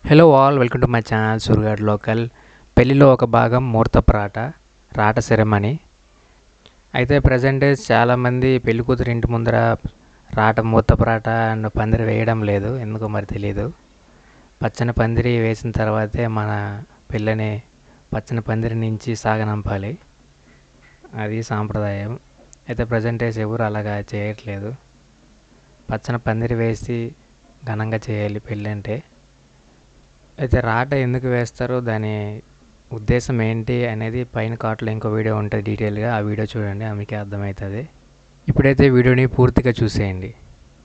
Hello all welcome to my channel సుర్గాడ్ local. పెళ్లిలో ఒక భాగం ముహూర్తపు రాట సెరమనీ. అయితే ప్రజెంట్ చాలామంది పెళ్లి కూతురు ఇంటి ముందర ముహూర్తపు రాట అండ్ పందిరి వేయడం లేదు, ఎందుకో మరి తెలియదు. పచ్చని పందిరి వేసిన తర్వాతే మన పిల్లని పచ్చని పందిరి నుంచి సాగనంపాలి, అది సాంప్రదాయం. అయితే ప్రజెంట్ ఎవరు అలాగా చేయట్లేదు. పచ్చని పందిరి వేసి ఘనంగా చేయాలి పెళ్ళి అంటే. అయితే రాట ఎందుకు వేస్తారో, దాని ఉద్దేశం ఏంటి అనేది పైన కార్ట్లో ఇంకో వీడియో ఉంటుంది డీటెయిల్గా, ఆ వీడియో చూడండి, మీకే అర్థమవుతుంది. ఇప్పుడైతే వీడియోని పూర్తిగా చూసేయండి.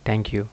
Thank you.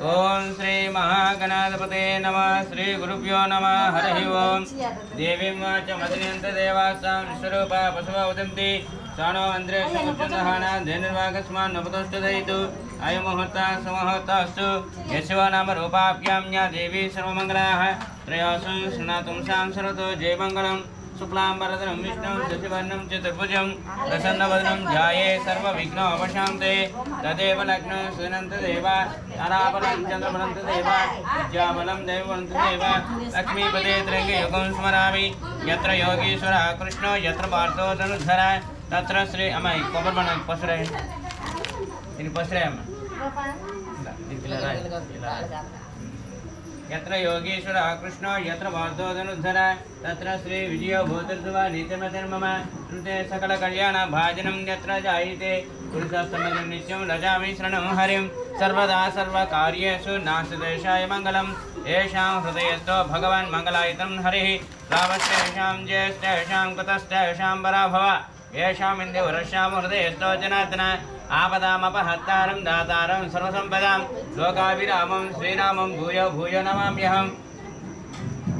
ओम श्री महागणाधिपते नमः। श्री गुरुभ्यो नमः। हरि ओम। देवीं वाच मदनियन्त देवासां विश्वरूपा पशवः वदन्ति सानो अन्द्रेशमुच्चन्दहाना धेनुर्वागस्मान् नपतोष्टदयितु अयमुहूर्तः सुमुहूर्तस्तु यशो नाम रूपाभ्यां या देवी सर्वमङ्गलाः त्रयोसु शृणातुं सां सर्वतो जयमङ्गलम् शुक्लांबरधरं विष्णुं शशिवर्णं चतुर्भुजं प्रसन्नवदनं ध्याये सर्वविघ्नोपशान्ते तदेव लग्नं सुनन्तदेव ताराबलं चन्द्रबलं विद्याबलं दैवबलं देव लक्ष्मीपते त्र्यङ्गयुगं स्मरामि यत्र योगीश्वरः कृष्णो यत्र पार्थो धनुर्धरः तत्र श्री अम्मा कोबर बना पसरे ini पसरे अम्मा यत्र योगेश्वरः कृष्णो यत्र पार्थो धनुर्धरः तत्र श्री विजयो भूतर्सुवा नीतिमतिर्मम श्रुते सकलकल्याण भाजनं यत्र जायते पुरुषस्तमनं नित्यं रजामि शरणं हरिं सर्वदा सर्वकार्येषु नास्तिदेशाय मङ्गलं येषां हृदयस्थो भगवान् मङ्गलायतं हरिः रावस्तेषां ज्येष्ठेषां कृतस्तेषां पराभव येषाम् इन्दुवरश्यां हृदयस्थो जनार्दन आपदामपहत्तारं दातारं सर्वसम्पदां लोकाभिरामं श्रीरामं भूयो भूयो नमाम्यहम्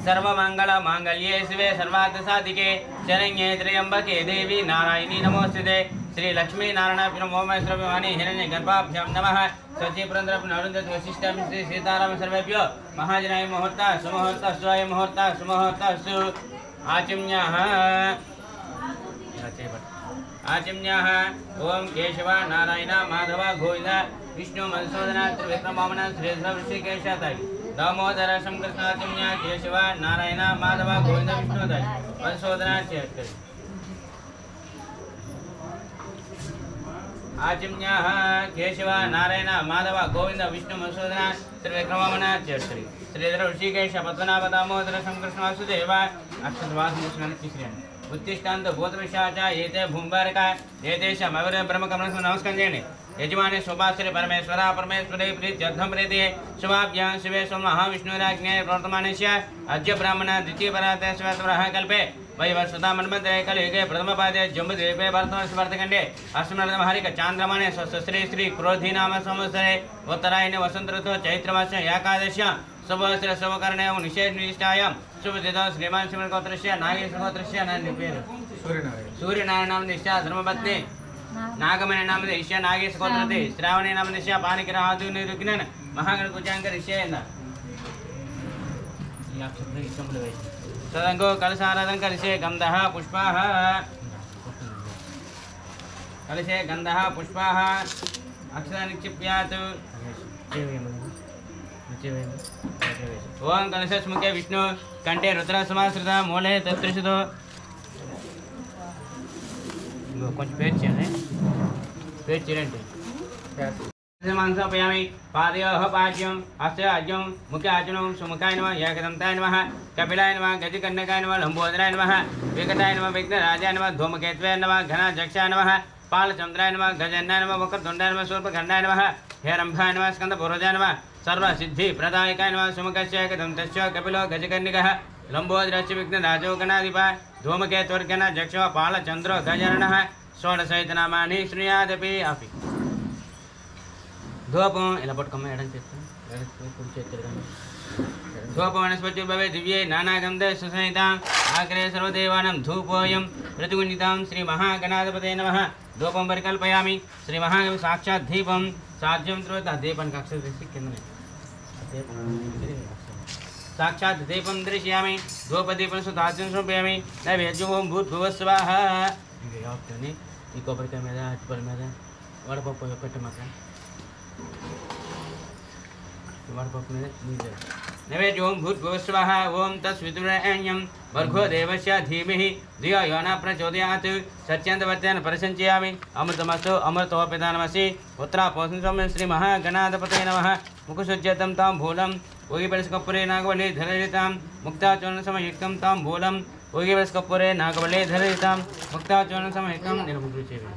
सर्वमङ्गलमाङ्गल्ये शिवे सर्वार्थसाधिके शरण्ये त्र्यम्बके देवी नारायणी नमोस्तुते श्री लक्ष्मी नारायण नमोमस्रवाणी हिरण्यगर्भाभ्यां नमः सचिपुरन्द्रपुनरुन्धत वसिष्ठं श्री सीताराम सर्वेभ्यो महाजनाय मुहूर्तः सुमुहूर्तः स्वाय मुहूर्तः सुमुहूर्तः आचिम्यः आचिम्यः ओम केशव नारायण माधव गोविंद विष्णु मधुसूदन त्रिविक्रम वामन श्रीधर ऋषिकेशाय दामोदर शंकरनाचिम्य केशव नारायण माधव गोविंद विष्णुदय मधुसूदन चेत आचिम्यः केशव नारायण माधव गोविंद विष्णु मधुसूदन त्रिविक्रम वामन चेत श्रीधर ऋषिकेश पद्मनाभ दामोदर शंकर वासुदेव अक्षतवास उत्तिष्ठान्त भूतविशाच एते भूम्बारिका एतेषामवर ब्रह्मकमलस्य नमस्कारं चेयंడి यजमाने शोभाश्री परमेश्वर परमेश्वरे प्रीत्यर्थं प्रीति शुभाभ्यां शिवे महाविष्णुराज्ञे प्रवर्तमानस्य अद्य ब्राह्मण द्वितीय पराते श्वेतवराह कल्पे वैवस्वता मन्वन्तरे कलियुगे प्रथमपादे जम्बुद्वीपे वर्तमानस्वर्तखण्डे अस्मिन्नर्धमहारिक चान्द्रमाने श्री श्री क्रोधी नाम संवत्सरे उत्तरायणे वसन्त ऋतौ चैत्रमासे एकादश्यां शुभवस्त्र शुभकर्णे निषेध निष्ठायां शुभदितो श्रीमान श्रीमन्गोत्रस्य नागेश गोत्रस्य नानि पेरु सूर्यनारायण नाम निष्ठा धर्मपत्नी नागमणि नाम निष्ठा नागेश गोत्रते श्रावणी नाम निष्ठा पानिकर आदु निरुग्नन महागण कुजांकर ऋषयेन सदंगो कलशाराधन कलशे गंधः पुष्पाः कलशे गंधः पुष्पाः अक्षता निक्षिप्यात् ओम कलशस्मुखे विष्णु कंठे रुद्रसमाश्रिता मूले तत्रिषुतो కొంచెం పేరు చేయండి పేరు చేయండి मांसपयामि पादयोः पाद्यं हस्ते अज्यं मुखे आचनं सुमुखाय नमः एकदन्ताय नमः कपिलाय नमः गजकन्यकाय नमः लम्बोदराय नमः विकटाय नमः विघ्नराजाय नमः धूमकेतवे नमः घनाध्यक्षाय नमः पालचन्द्राय नमः गजन्नाय नमः वक्रतुण्डाय नमः शूर्पखण्डाय नमः हेरम्भाय नमः स्कन्दपूर्वजाय नमः सर्वसिद्धिप्रदायकाय नमः सुमुखस्य एकदन्तस्य कपिलो गजकन्यकः लम्बोदरस्य विघ्नराजो गणाधिपः धूमकेतुर्गणाध्यक्षो पालचन्द्रो गजर्णः षोडशैतनामानि श्रीयादपि अपि धूपम ఇలా పట్టుకోమ ఎడం చేస్తాను కుడి చేతులు धूप वनस्पति भवे दिव्ये नानागंधे सुसंहितां आग्रे सर्वदेवानां धूपोऽयं प्रतिगुणितां श्री महागणाधिपतये नमः धूपं परिकल्पयामि श्री महागणपति साक्षात् दीपं साध्यं त्रोता दीपं कक्षस्य केन्द्रे साक्षात् दीपं दर्शयामि धूपदीपं सुधाज्यं समर्पयामि नैवेद्यं भूर्भुवस्वाः ఇది యాక్తని ఈ కొబ్బరికాయ మీద అరటిపళ్ళ మీద వడపప్పు పెట్టమాక వడపప్పు మీద नैवेद्यों भूर्भुवस्वः ओं तत्सवितुर्वरेण्यं भर्गो देवस्य धीमहि धियो यो न प्रचोदयात् सत्यन्तवर्तेन परिसञ्चयामि अमृतमस्तु अमृतोपितानमसि उत्तरापोषणं श्री महागणाधिपतये नमः मुखसुज्यतं ताम्बूलं ओगिपरिस्कपुरे नागवल्ली धरलितां मुक्ताचूर्णसमयुक्तं ताम्बूलं ओगिपरिस्कपुरे नागवल्ली धरलितां मुक्ताचूर्णसमयुक्तं निर्मुद्रिचेवि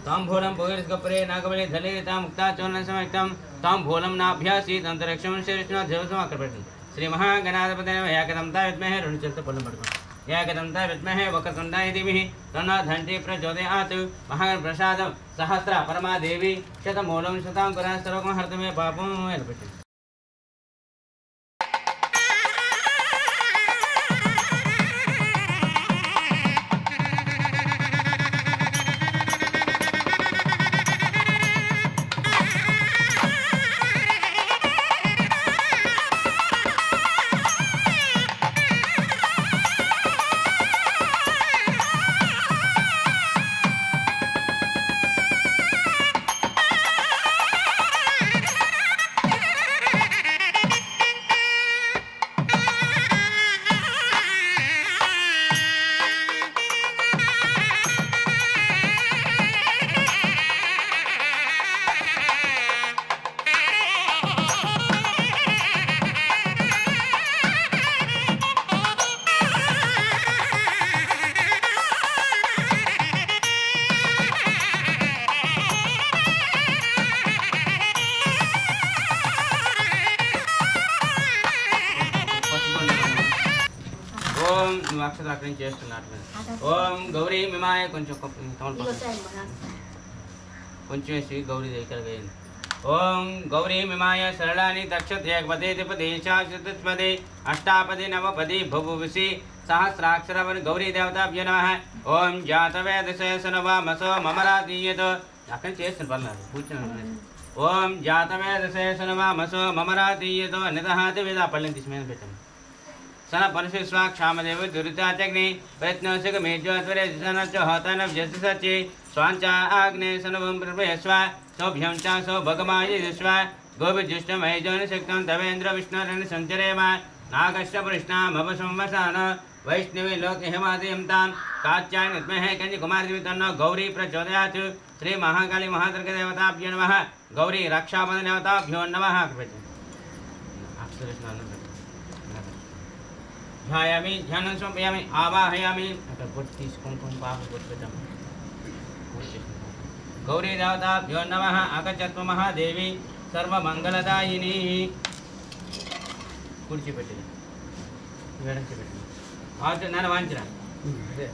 ताम्बूलं भोगिस्कपुरे नागवल्ली धरलितां मुक्ताचूर्णसमयुक्तं ताम्बूलं नाभ्यासीत् अन्तरिक्षं श्रीविष्णु देवसमाकृपति श्री महागणाधिपतये नमः। एकदन्ताय विद्महे ऋणचरित पुल्लं पठितम् एकदन्ताय विद्महे वक्रतुण्डाय धीमहि तन्नो धन्वन्तरि प्रचोदयात्। महागणप्रसादं सहस्र परमा देवी शतमूलं शताङ्कुरं सर्वं हरतु मे पापं एल्पति। అక్షర అక్కడి నుంచి చేస్తున్నారు. ఓం గౌరీ మిమాయ కొంచెం కొంచెం వేసి గౌరీ దగ్గర వేయండి. ఓం గౌరీ మిమాయ సరళాని దక్షతే ఏకపదే ద్విపదే చతుష్పదే అష్టాపదే నవపదే బభువిసి సహస్రాక్షరవన్ గౌరీ దేవతాభ్యో నమః. ఓం జాతవేదశేషనవామసో మమరాదీయత అక్కడి నుంచి చేస్తున్నారు పర్లేదు కూర్చొని. ఓం జాతవేదశేషనవామసో మమరాదీయతో నిదహాతి వేద పళ్ళని తీసి మీద పెట్టండి. सन परशुस्वा क्षामदेव दुरिताग्नि प्रयत्नोषक मेज्योत्वरे सन च हतन व्यस्य सचि स्वांचा आग्ने सनवं प्रभयस्व सौभ्यं च सौ भगमाय विश्व गोविजुष्टमयजन शक्तं तवेन्द्र विष्णुरन संचरेम नागश्च पुरुष्णामव संवसान वैष्णवी लोक हेमादिं तां कात्यायन विद्महे कन्याकुमारी तन्नो गौरी प्रचोदयात्. श्री महाकाली महादुर्गा देवताभ्यो नमः. गौरी रक्षाबंधन देवताभ्यो नमः. ध्यायामि ध्यानं समर्पयामि आवाहयामि गौरी देवताभ्यो नमः. आगच्छतु महादेवी सर्वमंगलदायिनी. कुर्ची पेट्टिंది వేడంచి పెట్టింది ఆట నాన్న వాంచరా అదే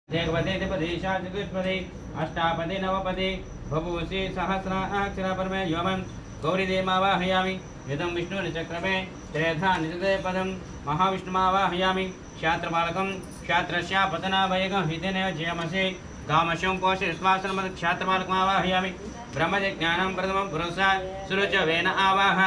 एकपदे द्विपदे चतुष्पदे अष्टापदे नवपदे बभूषि सहस्राक्षरपरमे योमं गौरीदेवमावाहयामि. यदं विष्णुचक्रमे त्रेधा निजते पदं महाविष्णुमावाहयामि. क्षात्रबालकं क्षात्रस्य पतनावयगं हितेनेव जयमसि गामशं पोषयित्वासनं क्षात्रबालकमावाहयामि. ब्रह्मज्ञानं प्रथमं पुरुषः सुरुचवेन आवाह.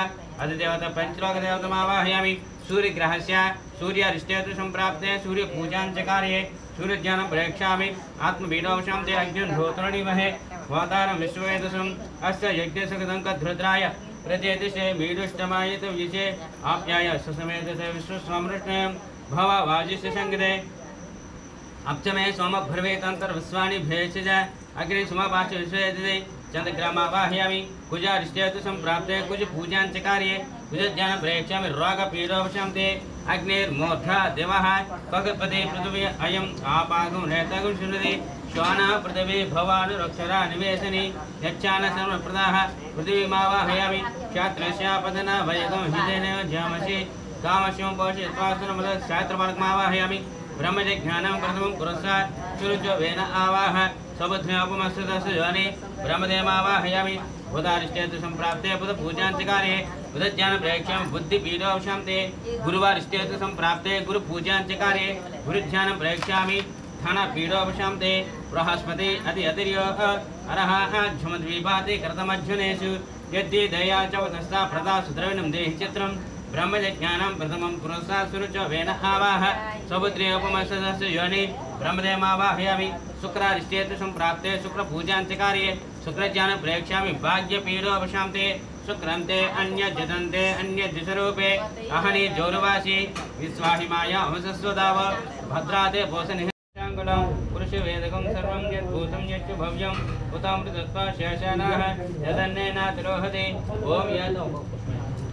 अधिदेवता पञ्चलोकदेवतमावाहयामि. सूर्यग्रहस्य सूर्यारिष्टेतु सम्प्राप्ते सूर्यपूजां च कार्ये सूर्यज्ञानं प्रेक्षामि. आत्मवीडोषं ते अग्निहोत्रणीमहे वातारं विश्ववेदसम् अस्य यज्ञसकदङ्कध्रुद्राय प्रत्येतिशे वीडुष्टमायित विषे आप्याय ससमेतसे विश्वस्वमृष्णयं भव वाजिष्ठ संगते अप्चमे सोम भ्रवेतन्तर्विश्वानि भेषज अग्नि सुमपाच विश्वेदते चन्द्रग्रामावाहयामि. कुजारिष्टेतु सम्प्राप्ते कुज पूजां च कार्ये कुजज्ञानं प्रेक्षामि. रोगपीडोपशं ते अग्निर्मूर्धा देवः पगपदे पृथिवी अयम् आपागं नेतगं शुनदे श्वानः पृथिवी भवानुरक्षरा निवेशनी यच्छान सर्वप्रदाः पृथिवीमावाहयामि. क्षात्रस्य पदना वयगं हितेनेव ज्यामसि कामस्यं पोषयित्वा क्षात्रमार्गमावाहयामि. ब्रह्मज्ञानं प्रथमं पुरस्कार सुरुचो वेन आवाह सबुद्धयोपमस्तस्य योनि ब्रह्मदेवावाहयामि बुधारिष्टेतु संप्राप्ते बुध पूजांचकारे बुधज्ञान प्रेक्षां बुद्धिपीडोशान्ते गुरुवारिष्टेतु संप्राप्ते गुरु पूजांचकारे गुरुज्ञान प्रेक्षामि थाना पीडोपशान्ते बृहस्पति अति अतिर्यो अरह झुमद्वीपाते कृतमज्जुनेषु यद्ये दया च वदस्ता प्रदा सुद्रविणं देहि चित्रं ब्रह्मज्ञानं प्रथमं पुरस्कार सुरुचो वेन आवाह समुद्रेयोपमस्तस्य योनि ब्रह्मदेवावाहयामि शुक्रारिष्टेतु संप्राप्ते शुक्रपूजांचकार्ये शुक्रज्ञान प्रेक्षामि भाग्यपीडोपशान्ते शुक्रन्ते अन्यजतन्ते अन्यद्विषरूपे अहनि जोरुवासी विश्वाहिमाया हमसस्वदाव भद्राते पोषनिःशाङ्कुलं पुरुषवेदकं सर्वं यद्भूतं यच्च भव्यं उतामृतत्वा शेषानाः यदन्नेनातिरोहति ॐ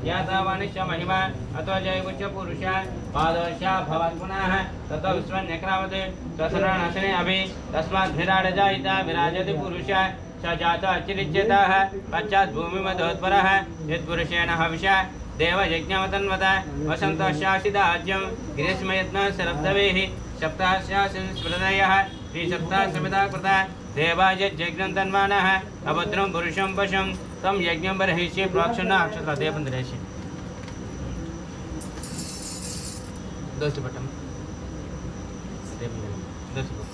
यातावानिश्च महिमा अतो जयगुच्च पुरुषा पादोश्या भवत् पुनः ततो विश्वन्यक्रावते स्वसरणाशने अभि तस्मात् विराडजायिता विराजति पुरुषः स जातो अचिरिच्यतः पश्चात् भूमिमधोत्परः यत्पुरुषेण हविषा देवयज्ञमतन्वत वसन्तशासिताज्यं ग्रीष्मयत्नः शरब्दवेः सप्तास्यास्मृतयः श्रीसप्ताश्रमिता कृता देवायज्ञं तन्वानः अभद्रं पुरुषं पशुं तम यज्ञं बर्हिष्ये प्रोक्षण अक्षता देवंद्रेशि दोस्त बटम दोस्त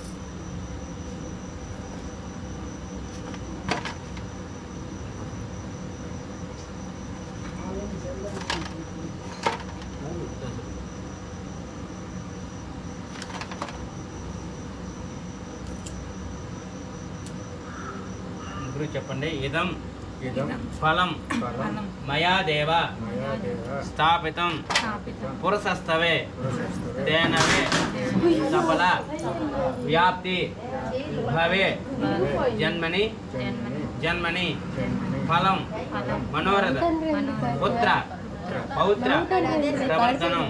गुरु చెప్పండి ఇదం फलं मया देव स्थापितं पुरुषस्तवे तेन वे सफला व्याप्ति भवे जन्मनि जन्मनि फलं मनोरथ पुत्र पौत्र प्रवर्तनं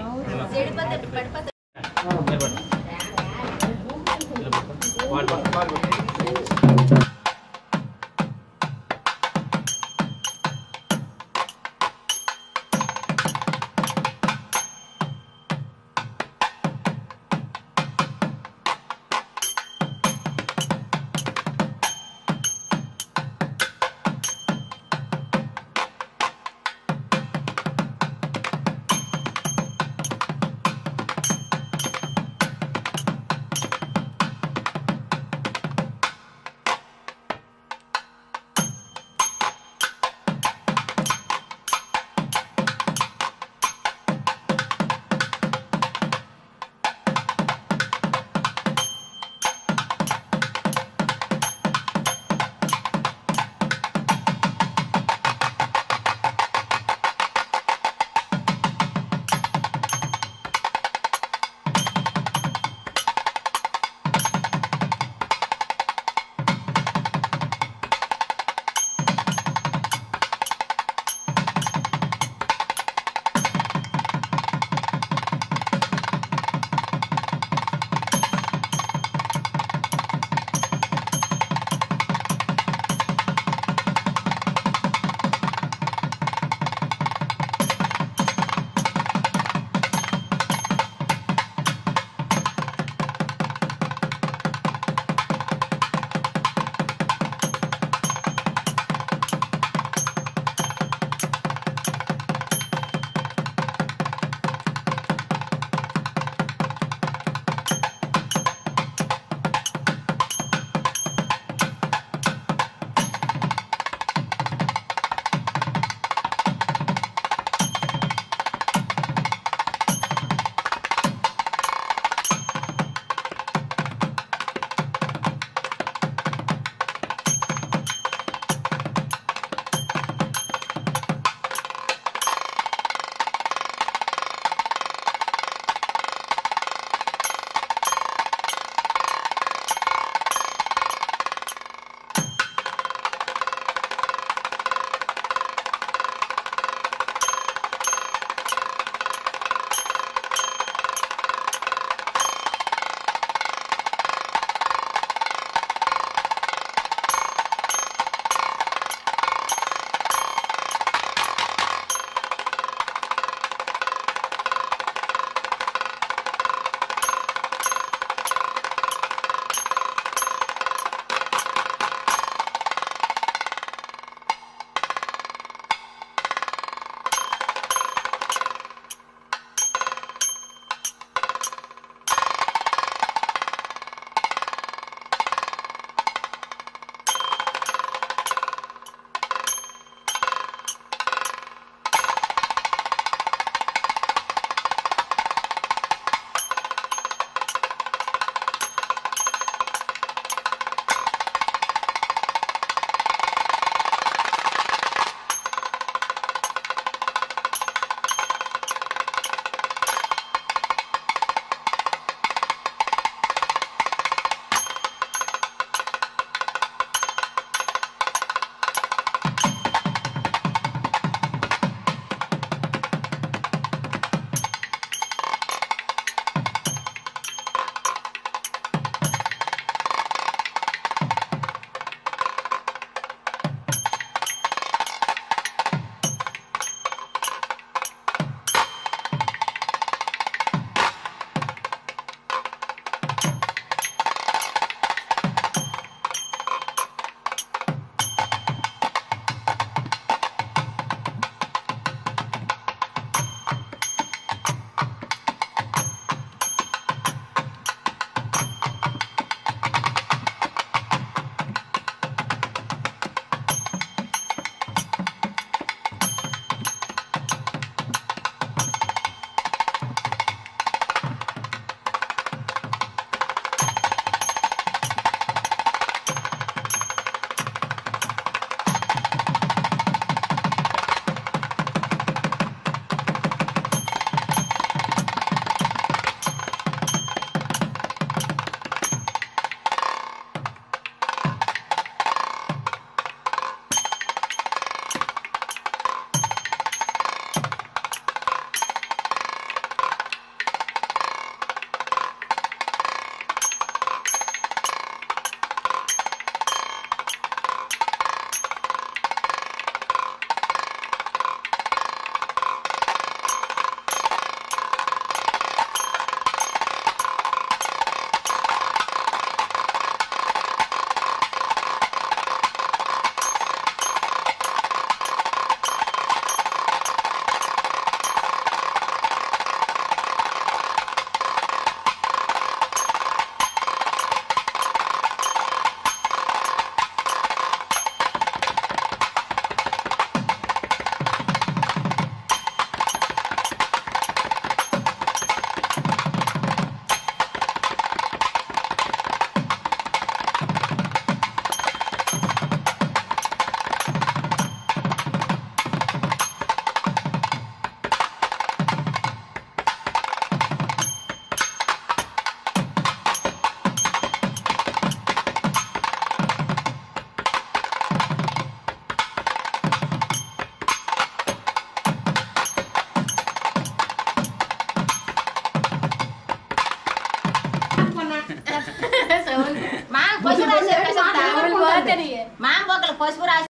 మాంబొక్కలు పసుపు రాసి